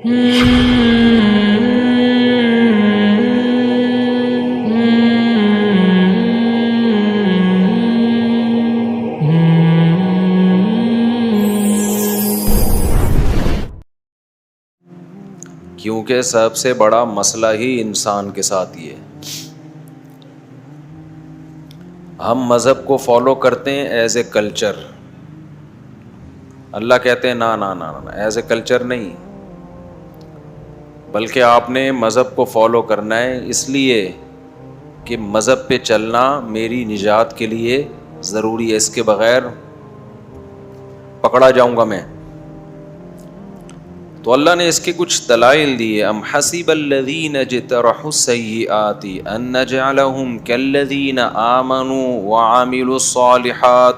کیونکہ سب سے بڑا مسئلہ ہی انسان کے ساتھ یہ ہے، ہم مذہب کو فالو کرتے ہیں ایز اے کلچر. اللہ کہتے ہیں نا نا نا نا ایز اے کلچر نہیں، بلکہ آپ نے مذہب کو فالو کرنا ہے اس لیے کہ مذہب پہ چلنا میری نجات کے لیے ضروری ہے، اس کے بغیر پکڑا جاؤں گا میں. تو اللہ نے اس کے کچھ دلائل دیے. ام حسب الذین اجترحوا السیئات ان نجعلهم کالذین آمنوا وعملوا الصالحات.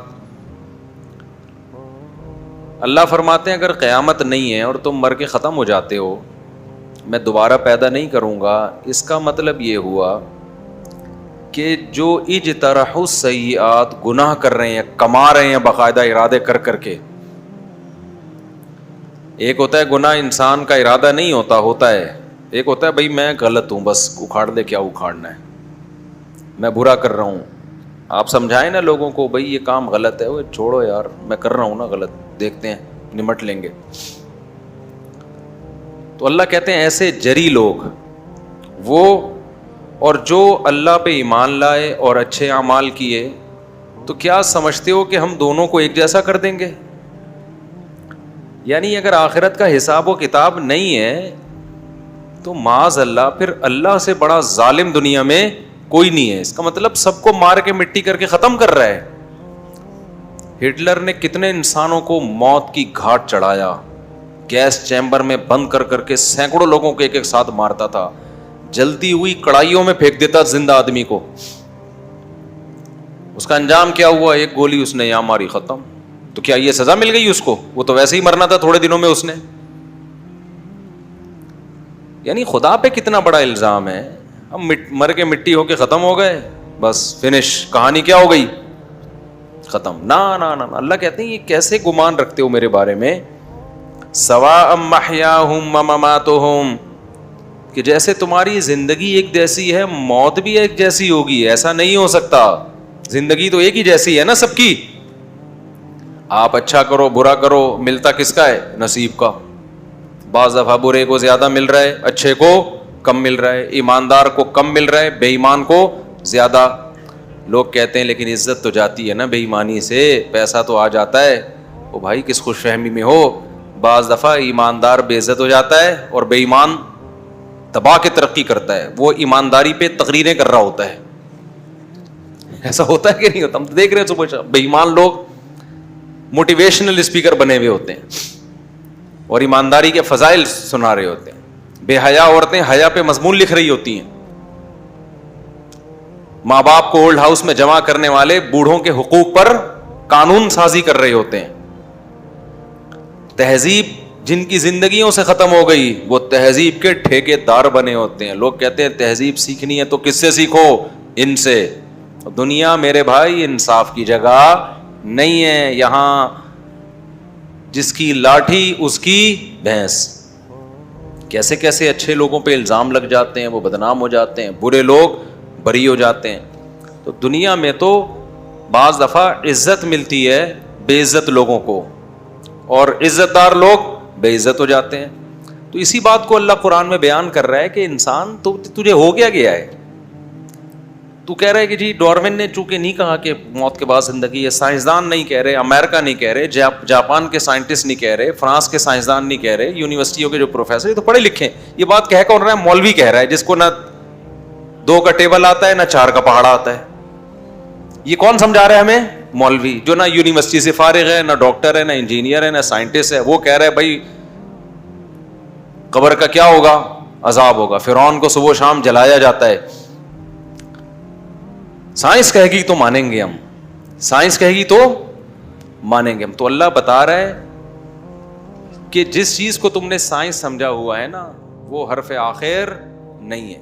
اللہ فرماتے ہیں اگر قیامت نہیں ہے اور تم مر کے ختم ہو جاتے ہو، میں دوبارہ پیدا نہیں کروں گا، اس کا مطلب یہ ہوا کہ جو اجترحوا السیئات گناہ کر رہے ہیں، کما رہے ہیں باقاعدہ ارادے کر کر کے. ایک ہوتا ہے گناہ انسان کا ارادہ نہیں ہوتا ہے، ایک ہوتا ہے بھائی میں غلط ہوں بس اکھاڑ دے، کیا اکھاڑنا ہے، میں برا کر رہا ہوں. آپ سمجھائیں نا لوگوں کو بھائی یہ کام غلط ہے، وہ چھوڑو یار میں کر رہا ہوں نا غلط، دیکھتے ہیں نمٹ لیں گے. تو اللہ کہتے ہیں ایسے جری لوگ وہ، اور جو اللہ پہ ایمان لائے اور اچھے اعمال کیے، تو کیا سمجھتے ہو کہ ہم دونوں کو ایک جیسا کر دیں گے؟ یعنی اگر آخرت کا حساب و کتاب نہیں ہے تو معاذ اللہ پھر اللہ سے بڑا ظالم دنیا میں کوئی نہیں ہے. اس کا مطلب سب کو مار کے مٹی کر کے ختم کر رہا ہے. ہٹلر نے کتنے انسانوں کو موت کی گھاٹ چڑھایا، گیس چیمبر میں بند کر کر کے سینکڑوں لوگوں کو ایک ایک ساتھ مارتا تھا، جلتی ہوئی کڑائیوں میں پھینک دیتا زندہ آدمی کو. اس کا انجام کیا ہوا؟ ایک گولی اس نے یہاں ماری، ختم. تو کیا یہ سزا مل گئی اس کو؟ وہ تو ویسے ہی مرنا تھا تھوڑے دنوں میں اس نے. یعنی خدا پہ کتنا بڑا الزام ہے. ہم مر کے مٹی ہو کے ختم ہو گئے، بس فنش، کہانی کیا ہو گئی؟ ختم. نا نا نا، اللہ کہتے ہیں یہ کیسے گمان رکھتے ہو میرے بارے میں؟ سواء محیاہم ومماتہم، کہ جیسے تمہاری زندگی ایک جیسی ہے موت بھی ایک جیسی ہوگی. ایسا نہیں ہو سکتا، زندگی تو ایک ہی جیسی ہے نا سب کی. آپ اچھا کرو برا کرو، ملتا کس کا ہے؟ نصیب کا. بعض دفعہ برے کو زیادہ مل رہا ہے، اچھے کو کم مل رہا ہے، ایماندار کو کم مل رہا ہے، بے ایمان کو زیادہ. لوگ کہتے ہیں لیکن عزت تو جاتی ہے نا بے ایمانی سے، پیسہ تو آ جاتا ہے. او بھائی کس خوش فہمی میں ہو؟ بعض دفعہ ایماندار بے عزت ہو جاتا ہے اور بے ایمان تباہ کے ترقی کرتا ہے. وہ ایمانداری پہ تقریریں کر رہا ہوتا ہے. ایسا ہوتا ہے کہ نہیں ہوتا؟ ہم تو دیکھ رہے ہیں صبح بے ایمان لوگ موٹیویشنل اسپیکر بنے ہوئے ہوتے ہیں اور ایمانداری کے فضائل سنا رہے ہوتے ہیں. بے حیا عورتیں حیا پہ مضمون لکھ رہی ہوتی ہیں. ماں باپ کو اولڈ ہاؤس میں جمع کرنے والے بوڑھوں کے حقوق پر قانون سازی کر رہے ہوتے ہیں. تہذیب جن کی زندگیوں سے ختم ہو گئی وہ تہذیب کے ٹھیکے دار بنے ہوتے ہیں. لوگ کہتے ہیں تہذیب سیکھنی ہے تو کس سے سیکھو؟ ان سے. دنیا میرے بھائی انصاف کی جگہ نہیں ہے. یہاں جس کی لاٹھی اس کی بھینس. کیسے کیسے اچھے لوگوں پہ الزام لگ جاتے ہیں، وہ بدنام ہو جاتے ہیں، برے لوگ بری ہو جاتے ہیں. تو دنیا میں تو بعض دفعہ عزت ملتی ہے بے عزت لوگوں کو، اور عزت دار لوگ بے عزت ہو جاتے ہیں. تو اسی بات کو اللہ قرآن میں بیان کر رہا ہے کہ انسان تو تجھے ہو گیا ہے. تو کہہ رہا ہے کہ جی ڈارون نے چونکہ نہیں کہا کہ موت کے بعد زندگی ہے، سائنسدان نہیں کہہ رہے، امریکہ نہیں کہہ رہے، جاپان کے سائنٹسٹ نہیں کہہ رہے، فرانس کے سائنسدان نہیں کہہ رہے، یونیورسٹیوں کے جو پروفیسر، یہ تو پڑھے لکھے ہیں. یہ بات کہہ کون رہا ہے؟ مولوی کہہ رہا ہے جس کو نہ 2 کا ٹیبل آتا ہے نہ 4 کا پہاڑا آتا ہے. یہ کون سمجھا رہا ہے ہمیں؟ مولوی، جو نہ یونیورسٹی سے فارغ ہے، نہ ڈاکٹر ہے، نہ انجینئر ہے، نہ سائنٹسٹ ہے. وہ کہہ رہا ہے بھائی قبر کا کیا ہوگا؟ عذاب ہوگا. فرعون کو صبح و شام جلایا جاتا ہے. سائنس کہے گی تو مانیں گے ہم، سائنس کہے گی تو مانیں گے ہم. تو اللہ بتا رہا ہے کہ جس چیز کو تم نے سائنس سمجھا ہوا ہے نا وہ حرف آخر نہیں ہے.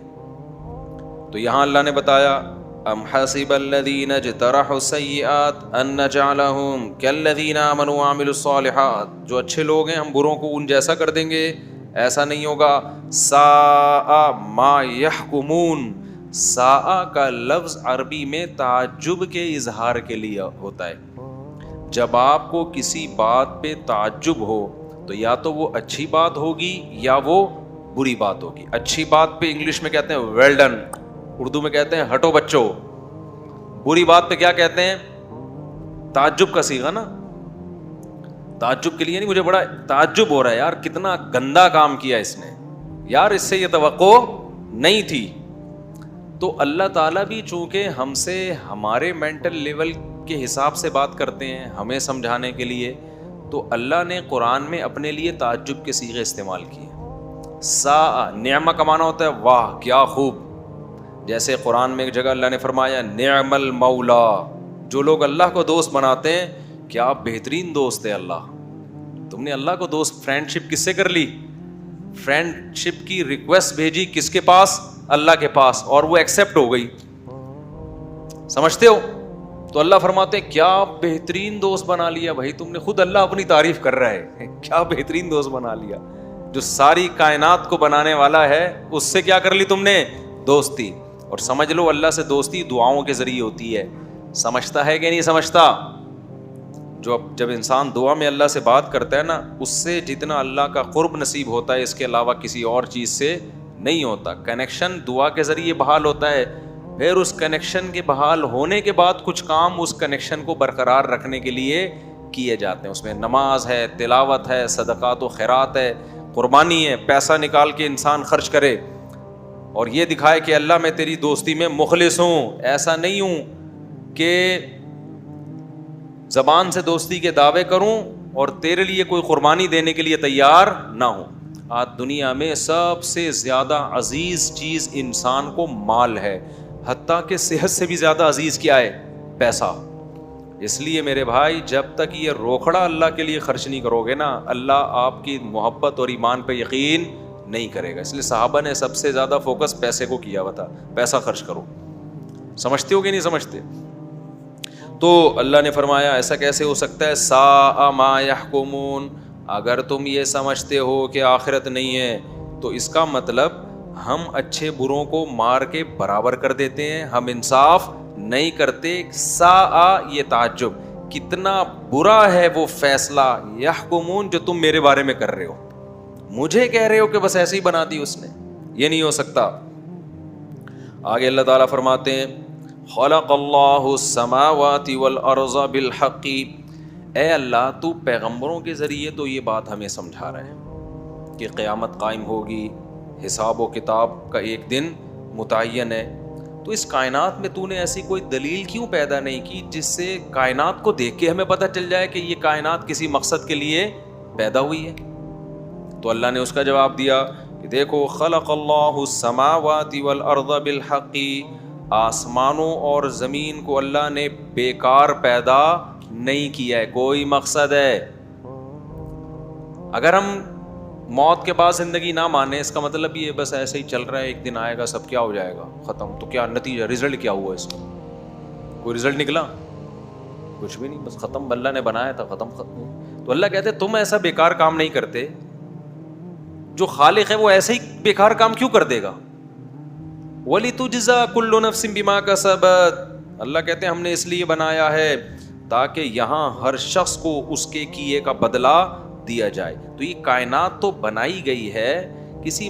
تو یہاں اللہ نے بتایا ام حسب الذین اجترحوا السیئات ان نجعلهم کالذین آمنوا وعملوا الصالحات. جو اچھے لوگ ہیں ہم بروں کو ان جیسا کر دیں گے ایسا نہیں ہوگا. ساء ما یحکمون, ساء کا لفظ عربی میں تعجب کے اظہار کے لیے ہوتا ہے. جب آپ کو کسی بات پہ تعجب ہو تو یا تو وہ اچھی بات ہوگی یا وہ بری بات ہوگی. اچھی بات پہ انگلش میں کہتے ہیں ویل ڈن, اردو میں کہتے ہیں ہٹو بچو. بری بات پہ کیا کہتے ہیں؟ تعجب کا صیغہ نا. تعجب کے لیے نہیں, مجھے بڑا تعجب ہو رہا ہے یار, کتنا گندا کام کیا اس نے, یار اس سے یہ توقع نہیں تھی. تو اللہ تعالیٰ بھی چونکہ ہم سے ہمارے مینٹل لیول کے حساب سے بات کرتے ہیں ہمیں سمجھانے کے لیے, تو اللہ نے قرآن میں اپنے لیے تعجب کے صیغے استعمال کیے. سا نعمہ کا معنی ہوتا ہے واہ کیا خوب. جیسے قرآن میں ایک جگہ اللہ نے فرمایا نعم المولا, جو لوگ اللہ کو دوست بناتے ہیں کیا بہترین دوست ہے اللہ. تم نے اللہ کو دوست, فرینڈ شپ کس سے کر لی؟ فرینڈ شپ کی ریکویسٹ بھیجی کس کے پاس؟ اللہ کے پاس, اور وہ ایکسپٹ ہو گئی. سمجھتے ہو؟ تو اللہ فرماتے ہیں کیا بہترین دوست بنا لیا بھائی تم نے. خود اللہ اپنی تعریف کر رہا ہے, کیا بہترین دوست بنا لیا. جو ساری کائنات کو بنانے والا ہے اس سے کیا کر لی تم نے؟ دوستی. اور سمجھ لو اللہ سے دوستی دعاؤں کے ذریعے ہوتی ہے. سمجھتا ہے کہ نہیں سمجھتا؟ جب انسان دعا میں اللہ سے بات کرتا ہے نا, اس سے جتنا اللہ کا قرب نصیب ہوتا ہے اس کے علاوہ کسی اور چیز سے نہیں ہوتا. کنیکشن دعا کے ذریعے بحال ہوتا ہے, پھر اس کنیکشن کے بحال ہونے کے بعد کچھ کام اس کنیکشن کو برقرار رکھنے کے لیے کیے جاتے ہیں. اس میں نماز ہے, تلاوت ہے, صدقات و خیرات ہے, قربانی ہے, پیسہ نکال کے انسان خرچ کرے اور یہ دکھائے کہ اللہ میں تیری دوستی میں مخلص ہوں. ایسا نہیں ہوں کہ زبان سے دوستی کے دعوے کروں اور تیرے لیے کوئی قربانی دینے کے لیے تیار نہ ہوں. آج دنیا میں سب سے زیادہ عزیز چیز انسان کو مال ہے, حتیٰ کہ صحت سے بھی زیادہ عزیز کیا ہے؟ پیسہ. اس لیے میرے بھائی جب تک یہ روکھڑا اللہ کے لیے خرچ نہیں کرو گے نا, اللہ آپ کی محبت اور ایمان پہ یقین نہیں کرے گا. اس لیے صحابہ نے سب سے زیادہ فوکس پیسے کو کیا ہوا تھا, پیسہ خرچ کرو. سمجھتے ہو کہ نہیں سمجھتے؟ تو اللہ نے فرمایا ایسا کیسے ہو سکتا ہے؟ ساء ما یحکمون. اگر تم یہ سمجھتے ہو کہ آخرت نہیں ہے تو اس کا مطلب ہم اچھے بروں کو مار کے برابر کر دیتے ہیں, ہم انصاف نہیں کرتے. ساء یہ تعجب, کتنا برا ہے وہ فیصلہ, یحکمون جو تم میرے بارے میں کر رہے ہو, مجھے کہہ رہے ہو کہ بس ایسے ہی بنا دی اس نے. یہ نہیں ہو سکتا. آگے اللہ تعالیٰ فرماتے ہیں خلق اللہ السماوات والارض بالحق. اے اللہ تو پیغمبروں کے ذریعے تو یہ بات ہمیں سمجھا رہا ہے کہ قیامت قائم ہوگی, حساب و کتاب کا ایک دن متعین ہے. تو اس کائنات میں تو نے ایسی کوئی دلیل کیوں پیدا نہیں کی جس سے کائنات کو دیکھ کے ہمیں پتہ چل جائے کہ یہ کائنات کسی مقصد کے لیے پیدا ہوئی ہے؟ تو اللہ نے اس کا جواب دیا کہ دیکھو خلق اللہ السماوات والارض بالحق, آسمانوں اور زمین کو اللہ نے بیکار پیدا نہیں کیا ہے, کوئی مقصد ہے. اگر ہم موت کے بعد زندگی نہ مانے اس کا مطلب یہ بس ایسے ہی چل رہا ہے, ایک دن آئے گا سب کیا ہو جائے گا ختم. تو کیا نتیجہ, رزلٹ کیا ہوا اس کا؟ کوئی رزلٹ نکلا؟ کچھ بھی نہیں, بس ختم. اللہ نے بنایا تھا ختم. تو اللہ کہتے تم ایسا بیکار کام نہیں کرتے, جو خالق ہے وہ ایسے ہی بیکار کام کیوں کر دے گا؟ وَلِتُجْزَى كُلُّ نَفْسٍ بِمَا كَسَبَتْ. اللہ کہتے ہیں ہم نے اس لیے بنایا ہے تاکہ یہاں ہر شخص کو اس کے کیے کا بدلہ دیا جائے. تو یہ کائنات تو بنائی گئی ہے کسی